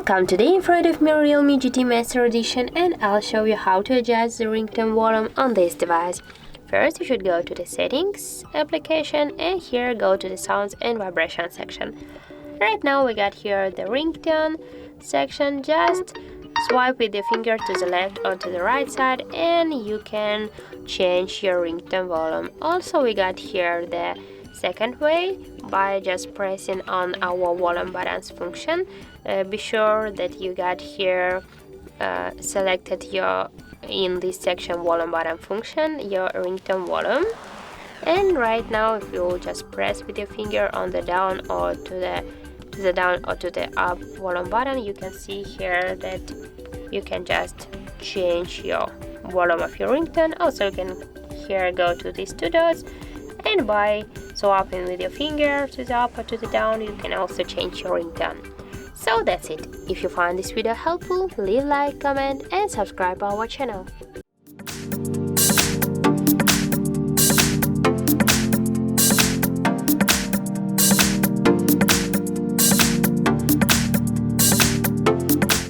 Welcome, today in front of me Realme GT Master Edition, and I'll show you how to adjust the ringtone volume on this device. First, you should go to the settings application and here go to the sounds and vibration section. Right now we got here the ringtone section. Just swipe with your finger to the left or to the right side and you can change your ringtone volume. Also we got here the second way by just pressing on our volume buttons function. Be sure that you got here selected your in this section volume button function your ringtone volume, and right now if you just press with your finger on the down or to the down or to the up volume button, you can see here that you can just change your volume of your ringtone. Also you can here go to these two dots, and by swapping with your finger to the up or to the down you can also change your ringtone. So that's it. If you find this video helpful, leave a like, comment and subscribe our channel.